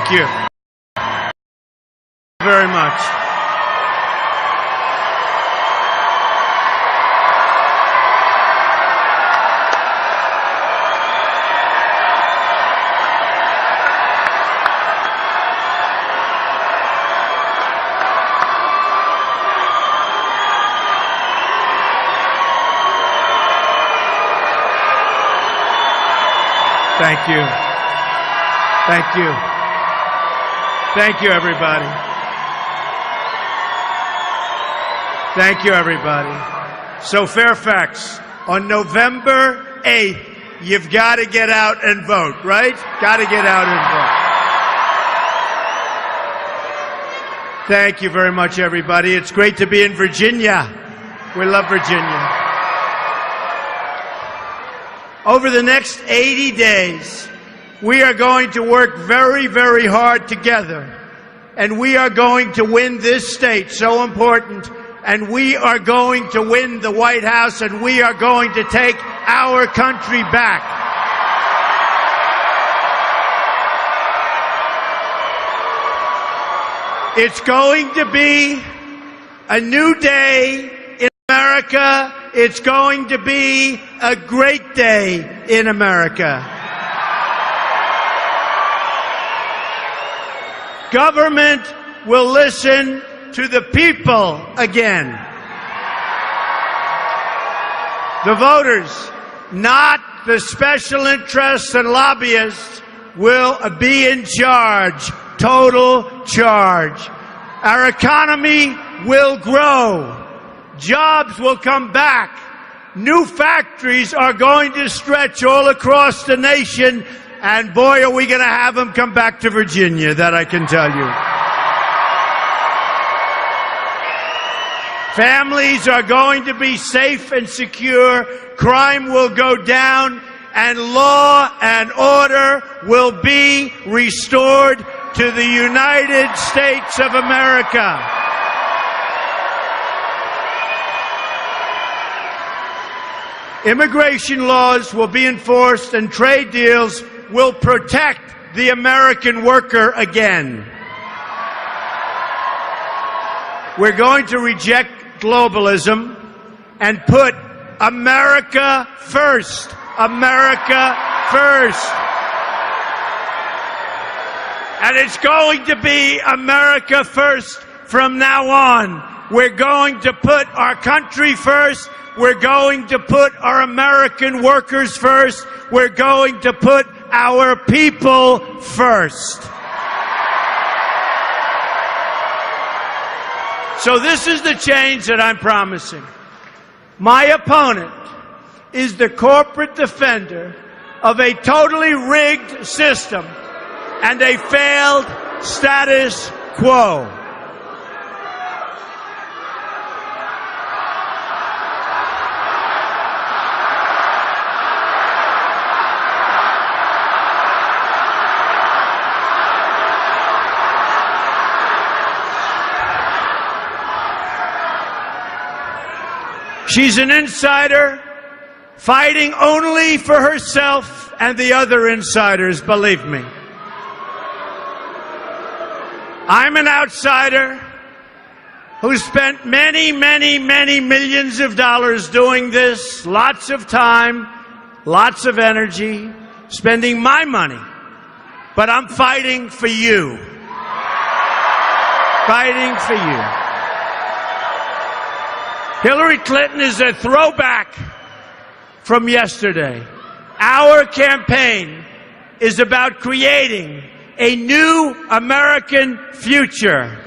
Thank you very much. Thank you. Thank you. Thank you, everybody. Thank you, everybody. So, Fairfax, on November 8th, you've got to get out and vote, right? Got to get out and vote. Thank you very much, everybody. It's great to be in Virginia. We love Virginia. Over the next 80 days, we are going to work very, very hard together. And we are going to win this state, so important. And we are going to win the White House, and we are going to take our country back. It's going to be a new day in America. It's going to be a great day in America. Government will listen to the people again. The voters, not the special interests and lobbyists, will be in charge, total charge. Our economy will grow. Jobs will come back. New factories are going to stretch all across the nation. And boy, are we going to have them come back to Virginia, that I can tell you. Families are going to be safe and secure. Crime will go down. And law and order will be restored to the United States of America. Immigration laws will be enforced and trade deals will protect the American worker again. We're going to reject globalism and put America first. America first. And it's going to be America first from now on. We're going to put our country first. We're going to put our American workers first. We're going to put our people first. So this is the change that I'm promising. My opponent is the corporate defender of a totally rigged system and a failed status quo. She's an insider fighting only for herself and the other insiders, believe me. I'm an outsider who spent many, many, many millions of dollars doing this, lots of time, lots of energy, spending my money. But I'm fighting for you. Fighting for you. Hillary Clinton is a throwback from yesterday. Our campaign is about creating a new American future.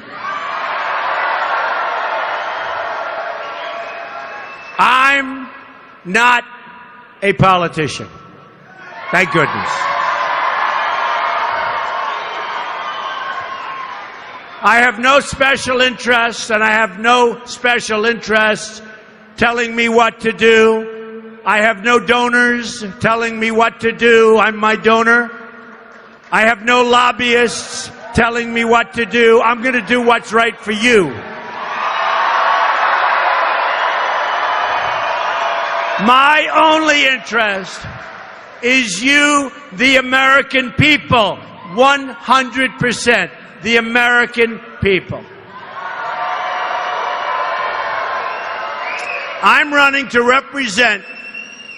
I'm not a politician. Thank goodness. I have no special interests, and I have no special interests telling me what to do. I have no donors telling me what to do. I'm my donor. I have no lobbyists telling me what to do. I'm going to do what's right for you. My only interest is you, the American people. 100% the American people. I'm running to represent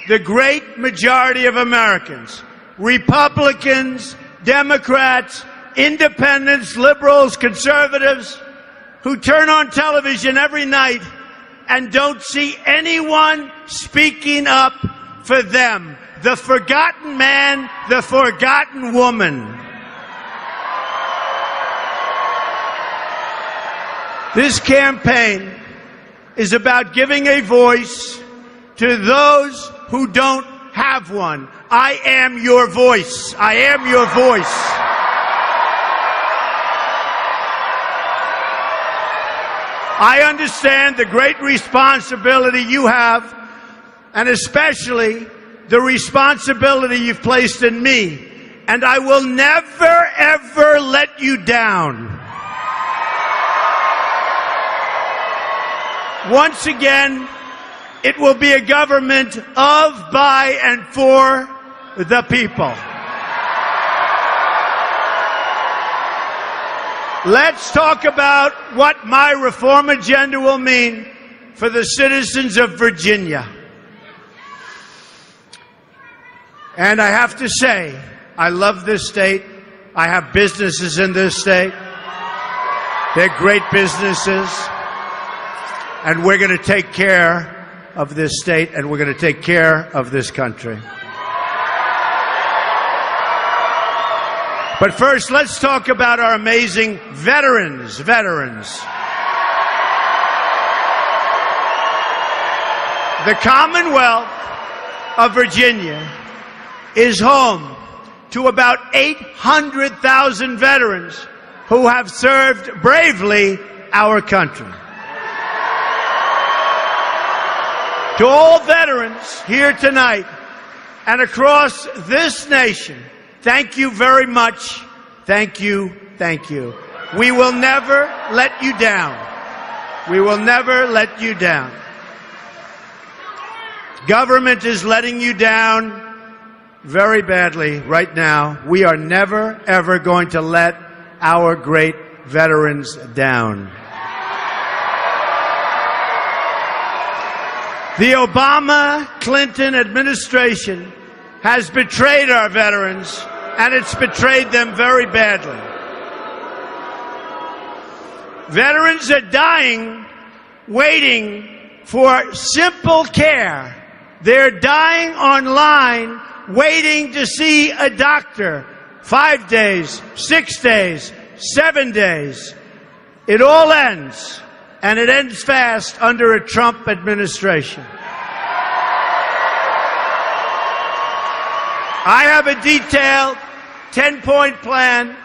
the great majority of Americans, Republicans, Democrats, independents, liberals, conservatives, who turn on television every night and don't see anyone speaking up for them, the forgotten man, the forgotten woman. This campaign is about giving a voice to those who don't have one. I am your voice. I am your voice. I understand the great responsibility you have, and especially the responsibility you've placed in me. And I will never, ever let you down. Once again, it will be a government of, by, and for the people. Let's talk about what my reform agenda will mean for the citizens of Virginia. And I have to say, I love this state. I have businesses in this state. They're great businesses. And we're going to take care of this state, and we're going to take care of this country. But first, let's talk about our amazing veterans. The Commonwealth of Virginia is home to about 800,000 veterans who have served bravely our country. To all veterans here tonight and across this nation, thank you very much. Thank you. Thank you. We will never let you down. We will never let you down. Government is letting you down very badly right now. We are never, ever going to let our great veterans down. The Obama-Clinton administration has betrayed our veterans, and it's betrayed them very badly. Veterans are dying, waiting for simple care. They're dying online, waiting to see a doctor. 5 days, 6 days, 7 days. It all ends. And it ends fast under a Trump administration. I have a detailed 10-point plan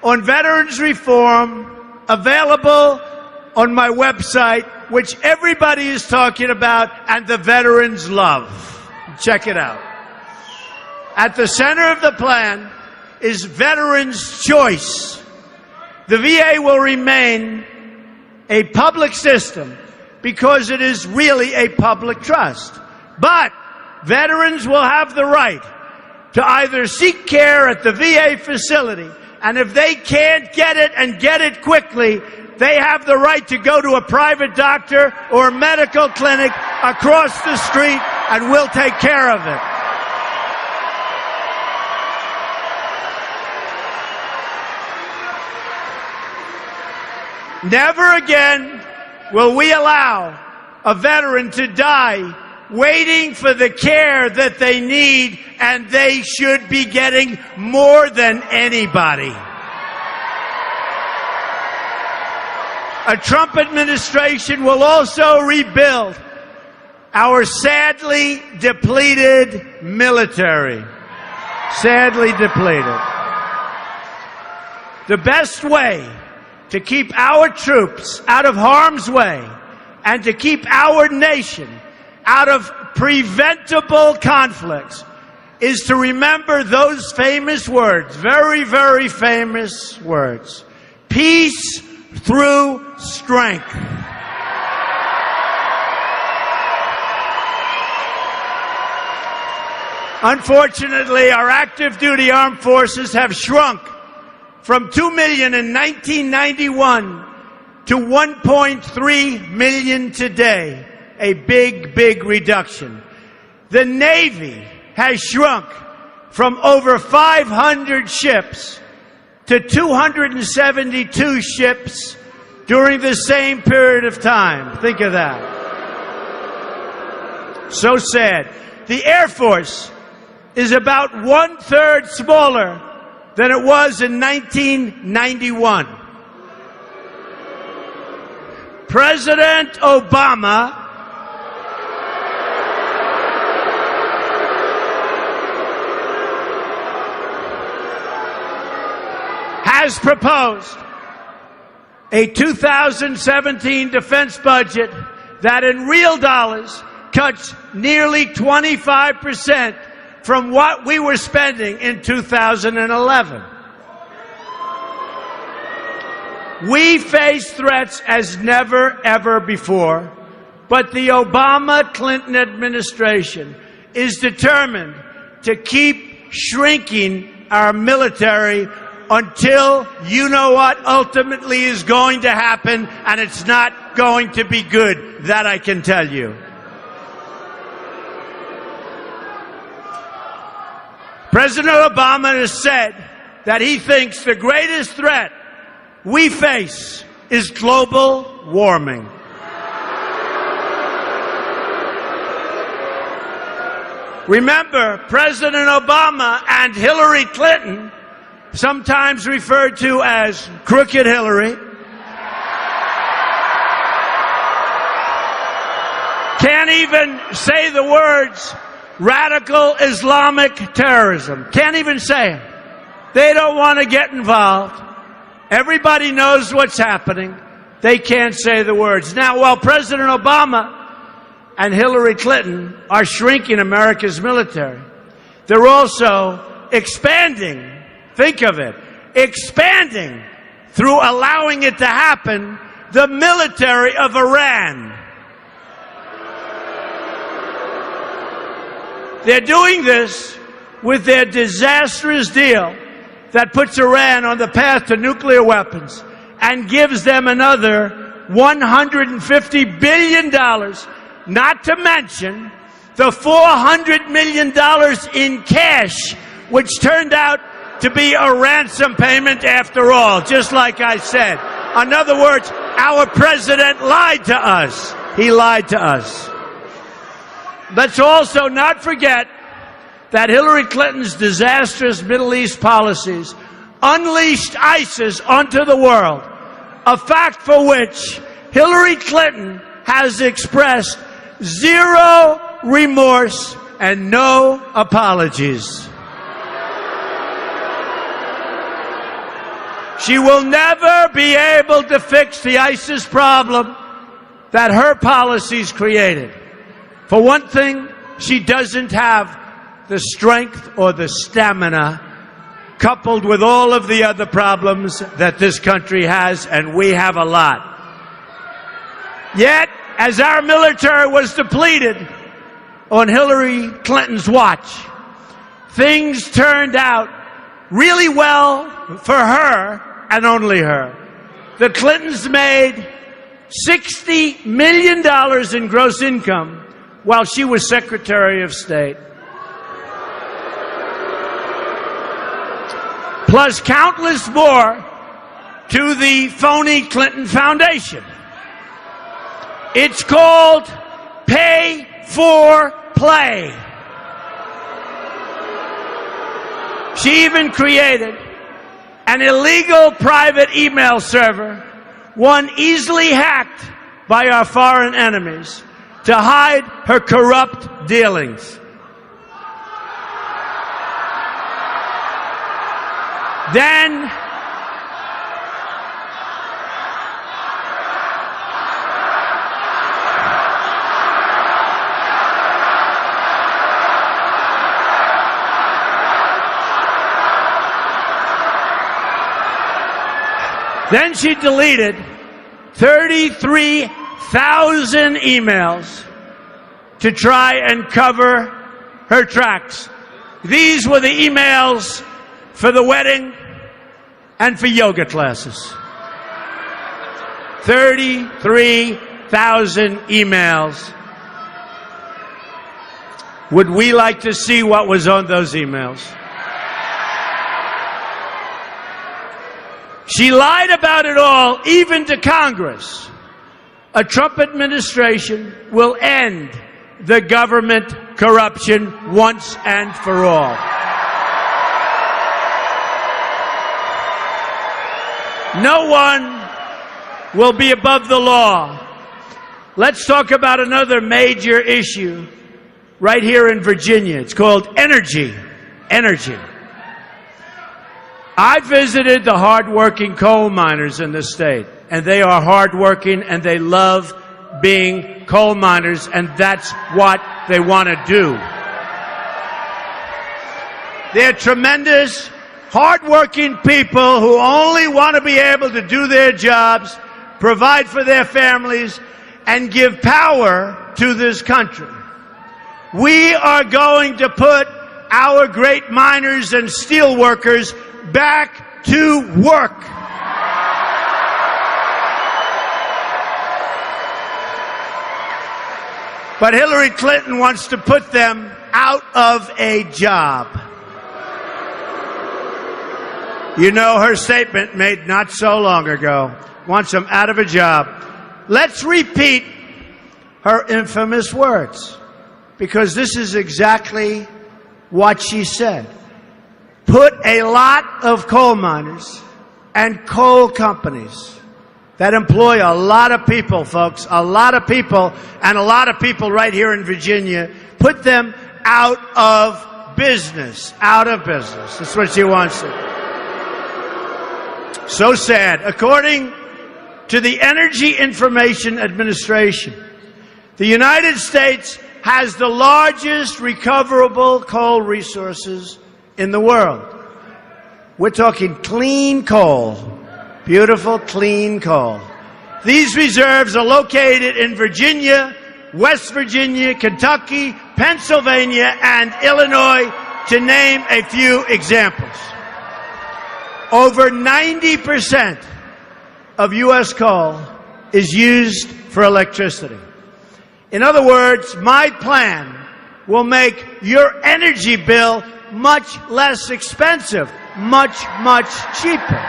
on veterans reform available on my website, which everybody is talking about and the veterans love. Check it out. At the center of the plan is Veterans' Choice. The VA will remain a public system because it is really a public trust. But veterans will have the right to either seek care at the VA facility, and if they can't get it and get it quickly, they have the right to go to a private doctor or medical clinic across the street, and we'll take care of it. Never again will we allow a veteran to die waiting for the care that they need, and they should be getting more than anybody. A Trump administration will also rebuild our sadly depleted military. Sadly depleted. The best way to keep our troops out of harm's way and to keep our nation out of preventable conflicts is to remember those famous words, very, very famous words. Peace through strength. Unfortunately, our active duty armed forces have shrunk from 2 million in 1991 to 1.3 million today. A big, big reduction. The Navy has shrunk from over 500 ships to 272 ships during the same period of time. Think of that. So sad. The Air Force is about 1/3 smaller than it was in 1991. President Obama has proposed a 2017 defense budget that in real dollars cuts nearly 25% from what we were spending in 2011. We face threats as never, ever before, but the Obama-Clinton administration is determined to keep shrinking our military until you know what ultimately is going to happen, and it's not going to be good. That I can tell you. President Obama has said that he thinks the greatest threat we face is global warming. Remember, President Obama and Hillary Clinton, sometimes referred to as Crooked Hillary, can't even say the words radical Islamic terrorism. Can't even say it. They don't want to get involved. Everybody knows what's happening. They can't say the words. Now, while President Obama and Hillary Clinton are shrinking America's military, they're also expanding. Think of it. Expanding, through allowing it to happen, the military of Iran. They're doing this with their disastrous deal that puts Iran on the path to nuclear weapons and gives them another $150 billion, not to mention the $400 million in cash, which turned out to be a ransom payment after all, just like I said. In other words, our president lied to us. He lied to us. Let's also not forget that Hillary Clinton's disastrous Middle East policies unleashed ISIS onto the world, a fact for which Hillary Clinton has expressed zero remorse and no apologies. She will never be able to fix the ISIS problem that her policies created. For one thing, she doesn't have the strength or the stamina, coupled with all of the other problems that this country has, and we have a lot. Yet, as our military was depleted on Hillary Clinton's watch, things turned out really well for her and only her. The Clintons made $60 million in gross income while she was Secretary of State. Plus countless more to the phony Clinton Foundation. It's called Pay for Play. She even created an illegal private email server, one easily hacked by our foreign enemies, to hide her corrupt dealings. Then she deleted 33,000 emails to try and cover her tracks. These were the emails for the wedding and for yoga classes. 33,000 emails. Would we like to see what was on those emails? She lied about it all, even to Congress. A Trump administration will end the government corruption once and for all. No one will be above the law. Let's talk about another major issue right here in Virginia. It's called energy. Energy. I visited the hardworking coal miners in the state, and they are hardworking and they love being coal miners, and that's what they want to do. They're tremendous, hardworking people who only want to be able to do their jobs, provide for their families, and give power to this country. We are going to put our great miners and steel workers back to work. But Hillary Clinton wants to put them out of a job. You know her statement made not so long ago, wants them out of a job. Let's repeat her infamous words, because this is exactly what she said. Put a lot of coal miners and coal companies that employ a lot of people, folks, a lot of people, and a lot of people right here in Virginia, put them out of business, out of business. That's what she wants to. So sad. According to the Energy Information Administration, the United States has the largest recoverable coal resources in the world. We're talking clean coal, beautiful clean coal. These reserves are located in Virginia, West Virginia, Kentucky, Pennsylvania, and Illinois, to name a few examples. Over 90% of U.S. coal is used for electricity. In other words, my plan will make your energy bill much less expensive, much, much cheaper.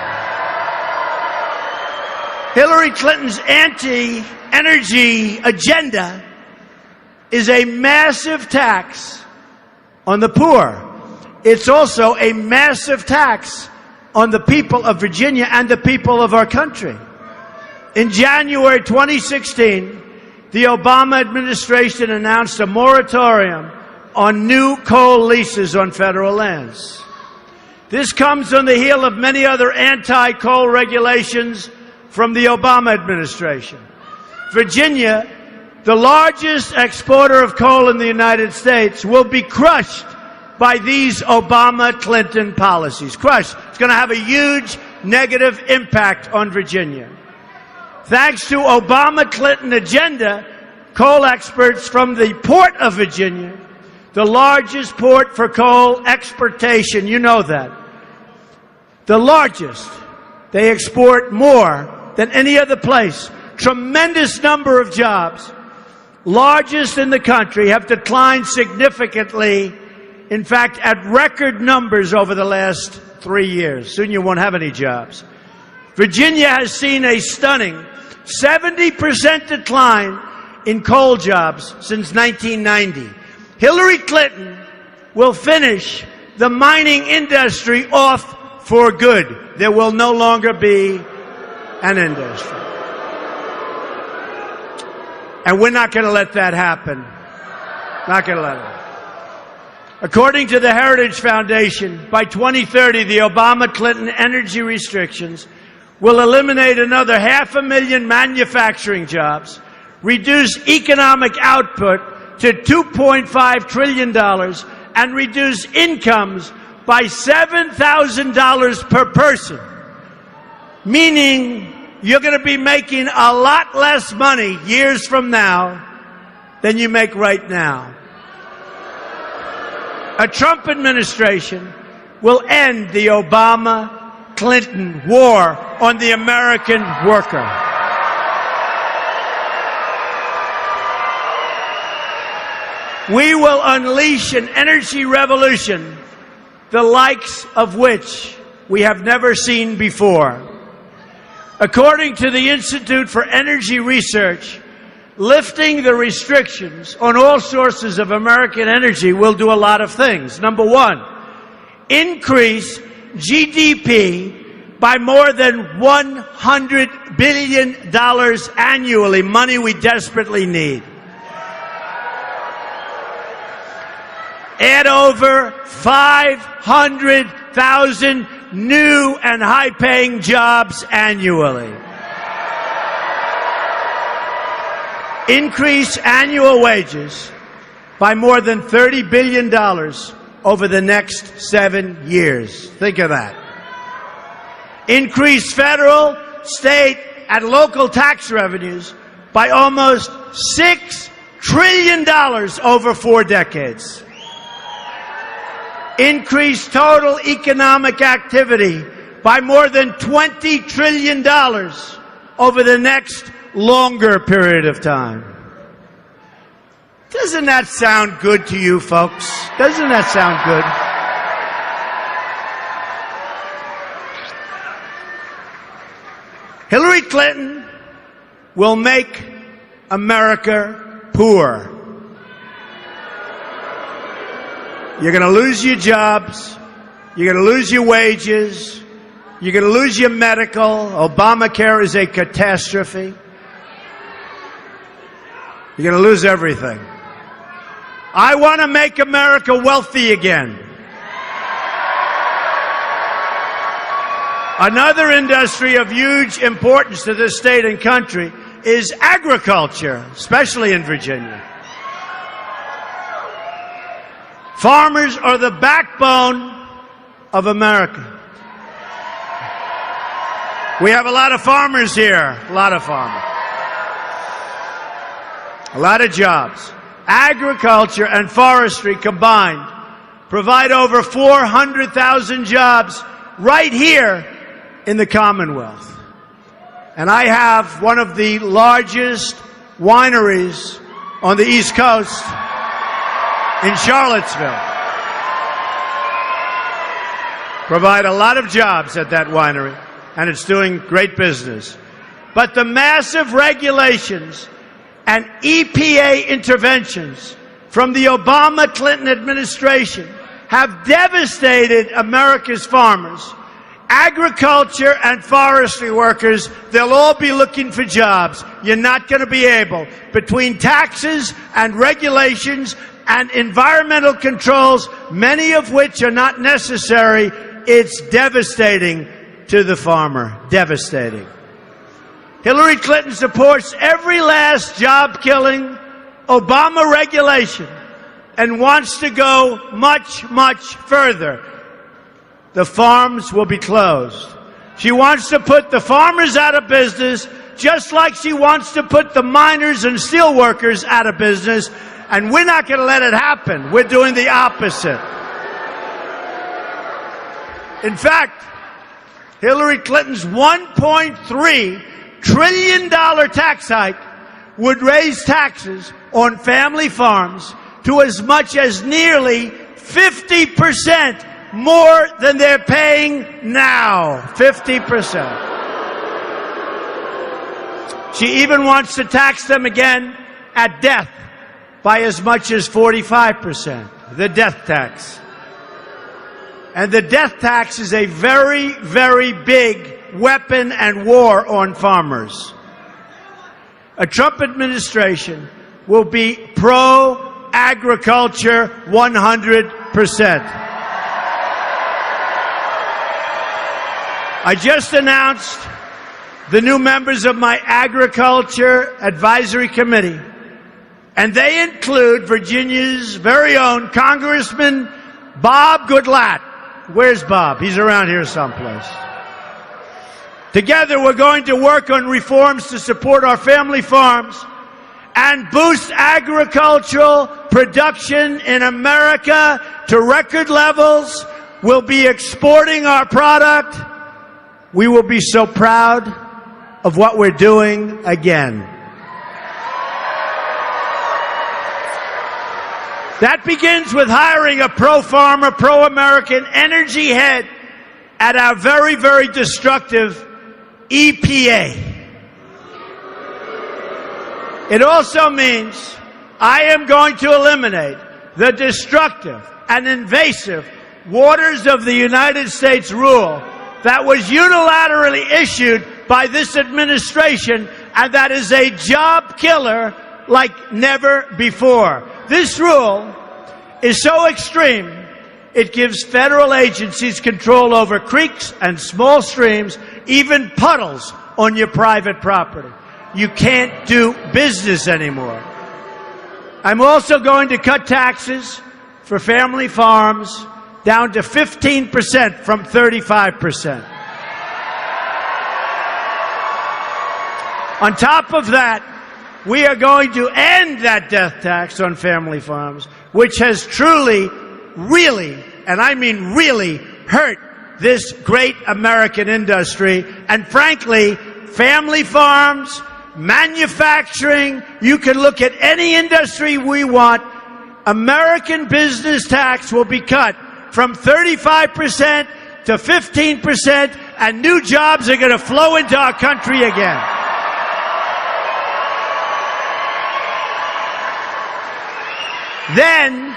Hillary Clinton's anti-energy agenda is a massive tax on the poor. It's also a massive tax on the people of Virginia and the people of our country. In January 2016, the Obama administration announced a moratorium on new coal leases on federal lands. This comes on the heel of many other anti-coal regulations from the Obama administration. Virginia, the largest exporter of coal in the United States, will be crushed by these Obama-Clinton policies. Crushed. It's going to have a huge negative impact on Virginia. Thanks to Obama-Clinton agenda, coal experts from the Port of Virginia, the largest port for coal exportation, you know that, the largest, they export more than any other place. Tremendous number of jobs, largest in the country, have declined significantly. In fact, at record numbers over the last 3 years. Soon you won't have any jobs. Virginia has seen a stunning 70% decline in coal jobs since 1990. Hillary Clinton will finish the mining industry off for good. There will no longer be an industry. And we're not going to let that happen. Not going to let it happen. According to the Heritage Foundation, by 2030, the Obama-Clinton energy restrictions will eliminate another 500,000 manufacturing jobs, reduce economic output to $2.5 trillion, and reduce incomes by $7,000 per person, meaning you're going to be making a lot less money years from now than you make right now. A Trump administration will end the Obama-Clinton Clinton war on the American worker. We will unleash an energy revolution, the likes of which we have never seen before. According to the Institute for Energy Research, lifting the restrictions on all sources of American energy will do a lot of things. Number one, increase GDP by more than $100 billion annually, money we desperately need. Add over 500,000 new and high-paying jobs annually. Increase annual wages by more than $30 billion over the next 7 years. Think of that. Increase federal, state, and local tax revenues by almost $6 trillion over 4 decades. Increase total economic activity by more than $20 trillion over the next longer period of time. Doesn't that sound good to you, folks? Doesn't that sound good? Hillary Clinton will make America poor. You're going to lose your jobs. You're going to lose your wages. You're going to lose your medical. Obamacare is a catastrophe. You're going to lose everything. I want to make America wealthy again. Another industry of huge importance to this state and country is agriculture, especially in Virginia. Farmers are the backbone of America. We have a lot of farmers here, a lot of farmers. A lot of jobs. Agriculture and forestry combined provide over 400,000 jobs right here in the Commonwealth. And I have one of the largest wineries on the East Coast in Charlottesville. Provide a lot of jobs at that winery, and it's doing great business. But the massive regulations and EPA interventions from the Obama-Clinton administration have devastated America's farmers. Agriculture and forestry workers, they'll all be looking for jobs. You're not going to be able. Between taxes and regulations and environmental controls, many of which are not necessary, it's devastating to the farmer. Devastating. Hillary Clinton supports every last job-killing Obama regulation and wants to go much, much further. The farms will be closed. She wants to put the farmers out of business, just like she wants to put the miners and steel workers out of business, and we're not going to let it happen. We're doing the opposite. In fact, Hillary Clinton's $1.3 trillion tax hike would raise taxes on family farms to as much as nearly 50% more than they're paying now. 50%. She even wants to tax them again at death by as much as 45%. The death tax. And the death tax is a very, very big weapon and war on farmers. A Trump administration will be pro-agriculture 100%. I just announced the new members of my Agriculture Advisory Committee, and they include Virginia's very own Congressman Bob Goodlatte. Where's Bob? He's around here someplace. Together, we're going to work on reforms to support our family farms and boost agricultural production in America to record levels. We'll be exporting our product we will be so proud of what we're doing again. That begins with hiring a pro-farmer, pro-American energy head at our very, very destructive EPA. It also means I am going to eliminate the destructive and invasive Waters of the United States rule that was unilaterally issued by this administration, and that is a job killer like never before. This rule is so extreme, it gives federal agencies control over creeks and small streams, even puddles on your private property. You can't do business anymore. I'm also going to cut taxes for family farms down to 15% from 35%. On top of that, we are going to end that death tax on family farms, which has truly, really, and I mean really, hurt this great American industry. And frankly, family farms, manufacturing, you can look at any industry we want, American business tax will be cut from 35% to 15%, and new jobs are going to flow into our country again. Then,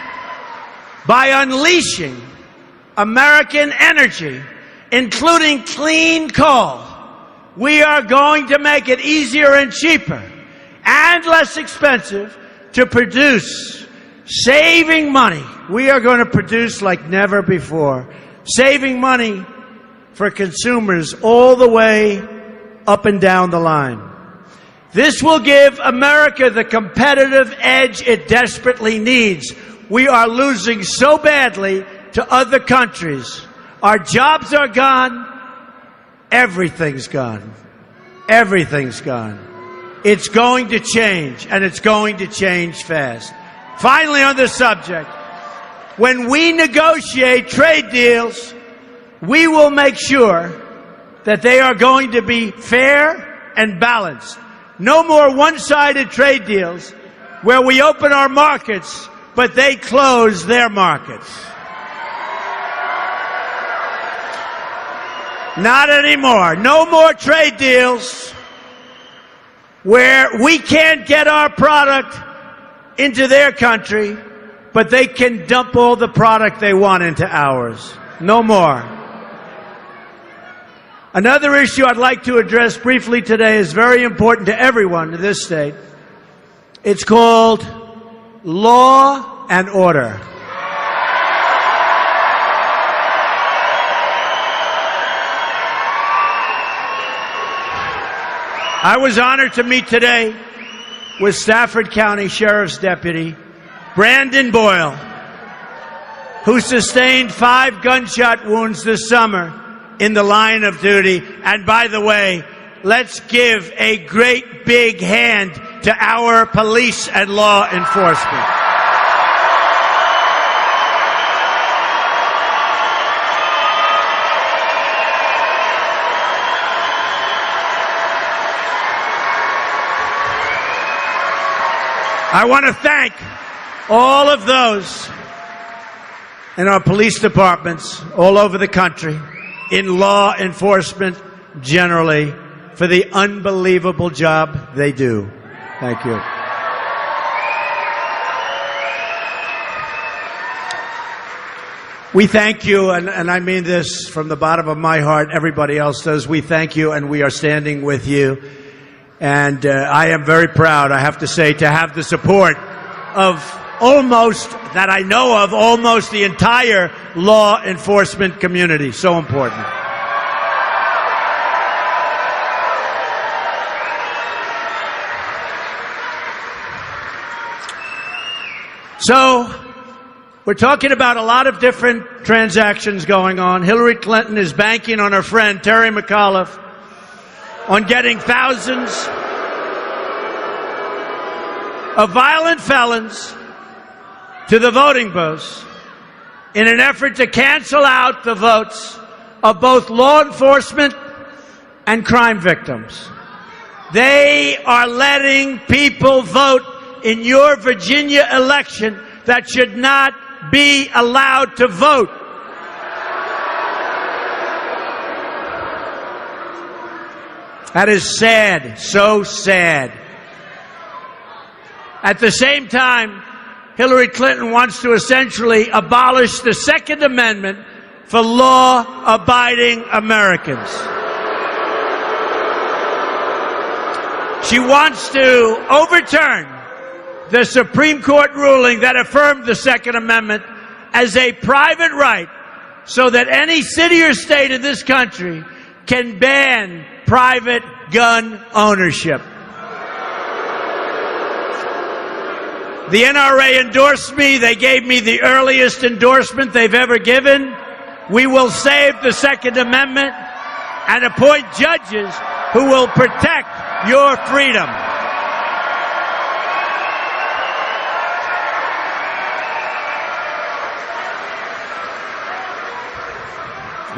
by unleashing American energy, including clean coal, we are going to make it easier and cheaper and less expensive to produce, saving money. We are going to produce like never before, saving money for consumers all the way up and down the line. This will give America the competitive edge it desperately needs. We are losing so badly to other countries. Our jobs are gone. Everything's gone. Everything's gone. It's going to change, and it's going to change fast. Finally, on this subject, when we negotiate trade deals, we will make sure that they are going to be fair and balanced. No more one-sided trade deals where we open our markets, but they close their markets. Not anymore. No more trade deals where we can't get our product into their country, but they can dump all the product they want into ours. No more. Another issue I'd like to address briefly today is very important to everyone in this state. It's called law and order. I was honored to meet today with Stafford County Sheriff's Deputy Brandon Boyle, who sustained 5 gunshot wounds this summer in the line of duty. And by the way, let's give a great big hand to our police and law enforcement. I want to thank all of those in our police departments all over the country, in law enforcement generally, for the unbelievable job they do. Thank you. We thank you, and I mean this from the bottom of my heart. Everybody else does. We thank you, and we are standing with you. And I am very proud, I have to say, to have the support of almost, that I know of, almost the entire law enforcement community. So important. So, we're talking about a lot of different transactions going on. Hillary Clinton is banking on her friend, Terry McAuliffe, on getting thousands of violent felons to the voting booths in an effort to cancel out the votes of both law enforcement and crime victims. They are letting people vote in your Virginia election that should not be allowed to vote. That is sad, so sad. At the same time, Hillary Clinton wants to essentially abolish the Second Amendment for law-abiding Americans. She wants to overturn the Supreme Court ruling that affirmed the Second Amendment as a private right so that any city or state in this country can ban private gun ownership. The NRA endorsed me. They gave me the earliest endorsement they've ever given. We will save the Second Amendment and appoint judges who will protect your freedom.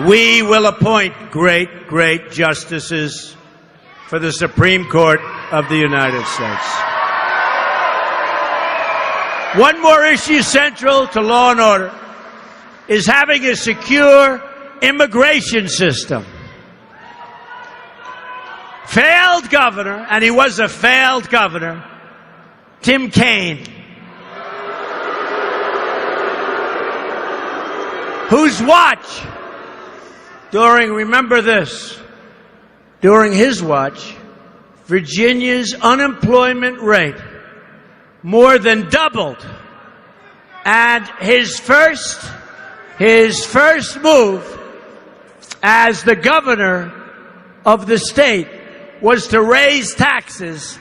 We will appoint great, great justices for the Supreme Court of the United States. One more issue central to law and order is having a secure immigration system. Failed governor, and he was a failed governor, Tim Kaine, whose watch remember this, during his watch, Virginia's unemployment rate more than doubled. And his first move as the governor of the state was to raise taxes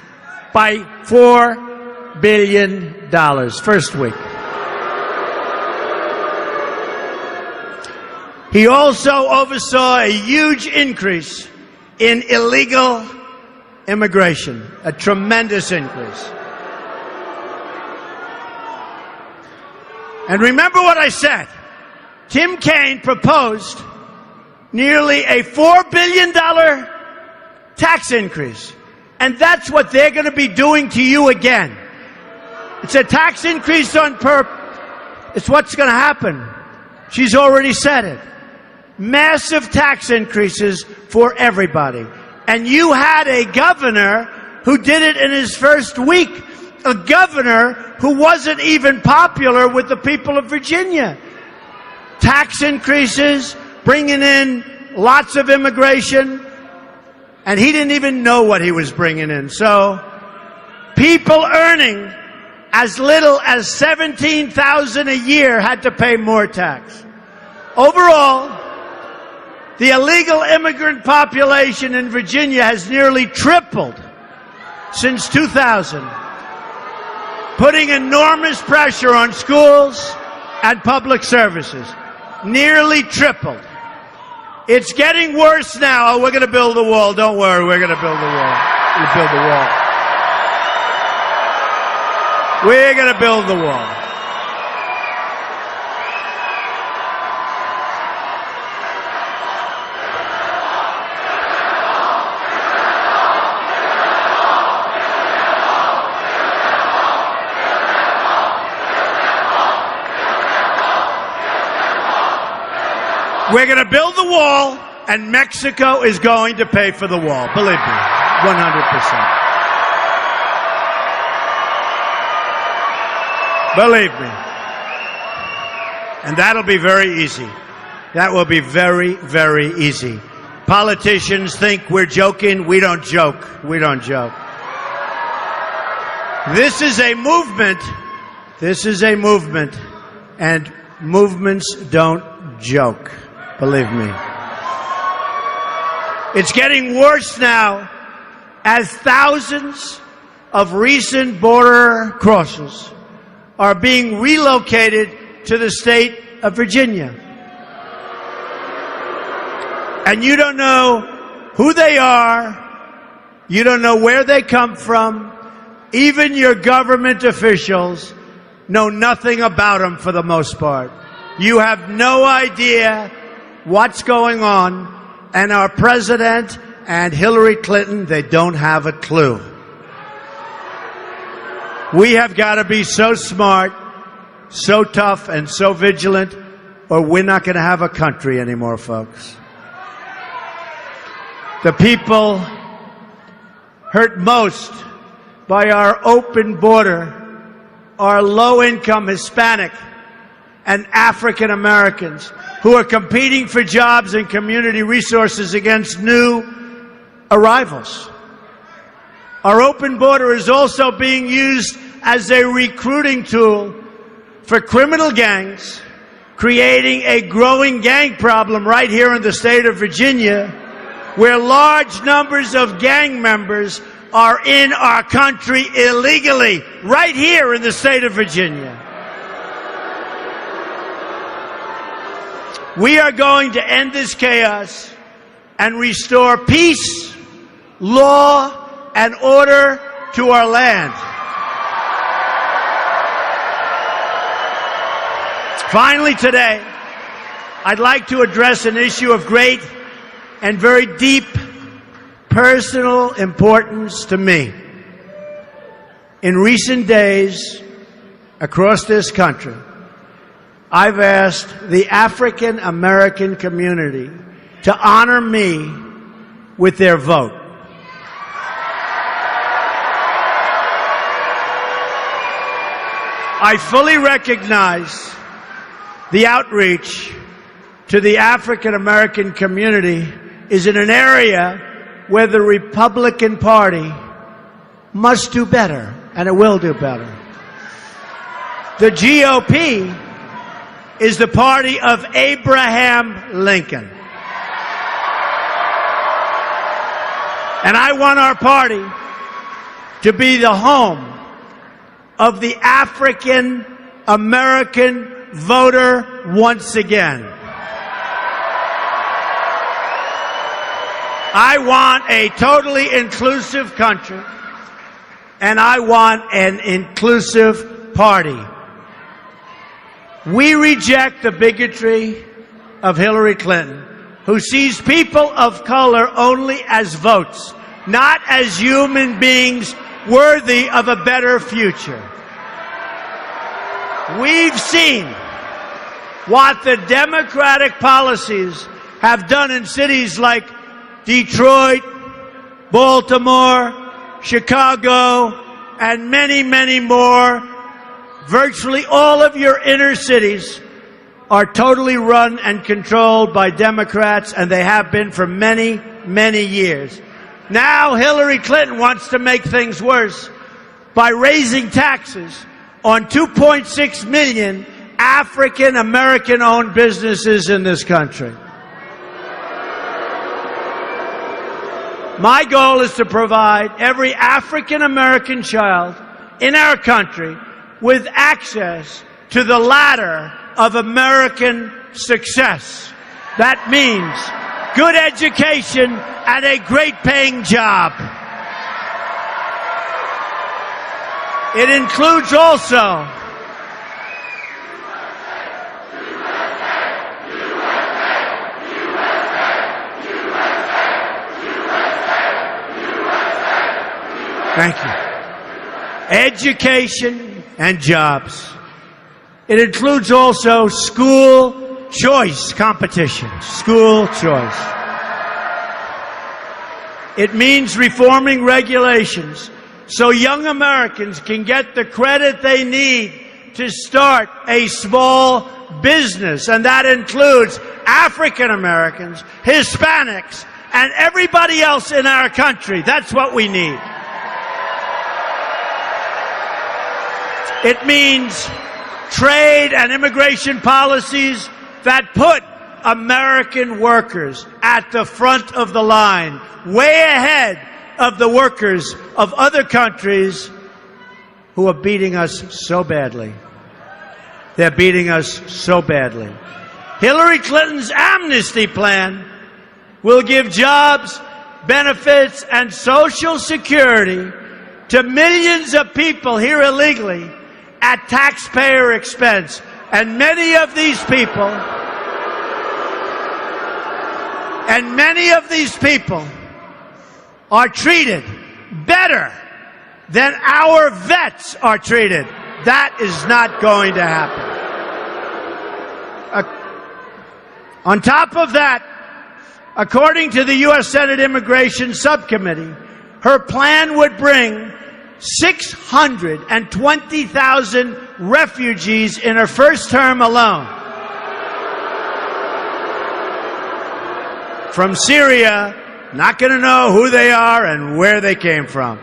by $4 billion first week. He also oversaw a huge increase in illegal immigration, a tremendous increase. And remember what I said. Tim Kaine proposed nearly a $4 billion tax increase. And that's what they're going to be doing to you again. It's a tax increase on It's what's going to happen. She's already said it. Massive tax increases for everybody. And you had a governor who did it in his first week. A governor who wasn't even popular with the people of Virginia. Tax increases, bringing in lots of immigration, and he didn't even know what he was bringing in. So, people earning as little as $17,000 a year had to pay more tax. Overall, the illegal immigrant population in Virginia has nearly tripled since 2000. Putting enormous pressure on schools and public services. Nearly tripled. It's getting worse now. Oh, we're going to build the wall. Don't worry, we're going to build the wall. We'll build the wall. We're going to build the wall. We're going to build the wall, and Mexico is going to pay for the wall. Believe me, 100%. Believe me. And that'll be very easy. That will be very, very easy. Politicians think we're joking. We don't joke. We don't joke. This is a movement. This is a movement. And movements don't joke. Believe me. It's getting worse now as thousands of recent border crossers are being relocated to the state of Virginia. And you don't know who they are. You don't know where they come from. Even your government officials know nothing about them for the most part. You have no idea what's going on, and our president and Hillary Clinton, they don't have a clue. We have got to be so smart, so tough, and so vigilant, or we're not going to have a country anymore, folks. The people hurt most by our open border are low-income Hispanic and African Americans who are competing for jobs and community resources against new arrivals. Our open border is also being used as a recruiting tool for criminal gangs, creating a growing gang problem right here in the state of Virginia, where large numbers of gang members are in our country illegally, right here in the state of Virginia. We are going to end this chaos and restore peace, law, and order to our land. Finally today, I'd like to address an issue of great and very deep personal importance to me. In recent days, across this country, I've asked the African American community to honor me with their vote. I fully recognize the outreach to the African American community is in an area where the Republican Party must do better, and it will do better. The GOP is the party of Abraham Lincoln. And I want our party to be the home of the African American voter once again. I want a totally inclusive country, and I want an inclusive party. We reject the bigotry of Hillary Clinton, who sees people of color only as votes, not as human beings worthy of a better future. We've seen what the Democratic policies have done in cities like Detroit, Baltimore, Chicago, and many, many more. Virtually all of your inner cities are totally run and controlled by Democrats, and they have been for many, many years. Now Hillary Clinton wants to make things worse by raising taxes on 2.6 million African American-owned businesses in this country. My goal is to provide every African American child in our country with access to the ladder of American success. That means good education and a great paying job. It includes also thank you. Education and jobs. It includes also school choice competitions. School choice. It means reforming regulations so young Americans can get the credit they need to start a small business. And that includes African Americans, Hispanics, and everybody else in our country. That's what we need. It means trade and immigration policies that put American workers at the front of the line, way ahead of the workers of other countries who are beating us so badly. They're beating us so badly. Hillary Clinton's amnesty plan will give jobs, benefits, and Social Security to millions of people here illegally at taxpayer expense. And many of these people are treated better than our vets are treated. That is not going to happen. On top of that, according to the U.S. Senate Immigration Subcommittee, her plan would bring 620,000 refugees in her first term alone. From Syria, not going to know who they are and where they came from.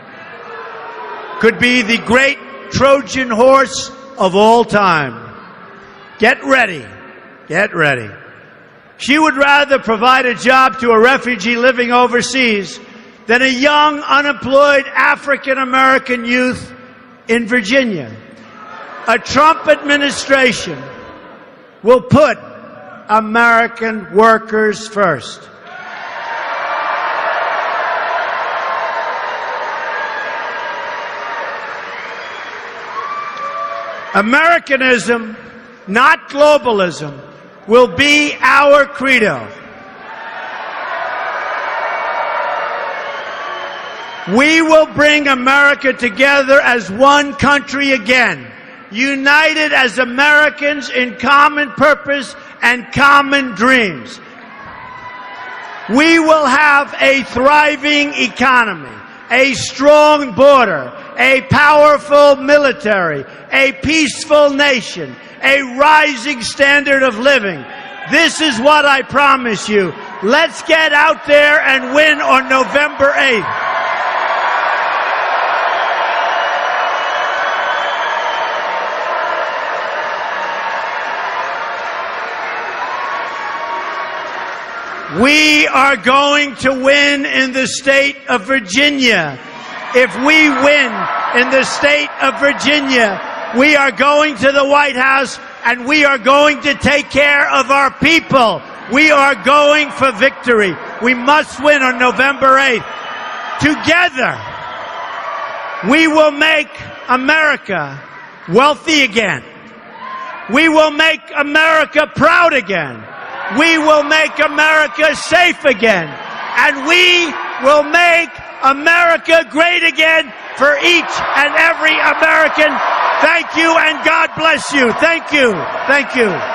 Could be the great Trojan horse of all time. Get ready. Get ready. She would rather provide a job to a refugee living overseas than a young, unemployed African-American youth in Virginia. A Trump administration will put American workers first. Americanism, not globalism, will be our credo. We will bring America together as one country again, united as Americans in common purpose and common dreams. We will have a thriving economy, a strong border, a powerful military, a peaceful nation, a rising standard of living. This is what I promise you. Let's get out there and win on November 8th. We are going to win in the state of Virginia. If we win in the state of Virginia, we are going to the White House and we are going to take care of our people. We are going for victory. We must win on November 8th. Together, we will make America wealthy again. We will make America proud again. We will make America safe again. And we will make America great again for each and every American. Thank you and God bless you. Thank you. Thank you.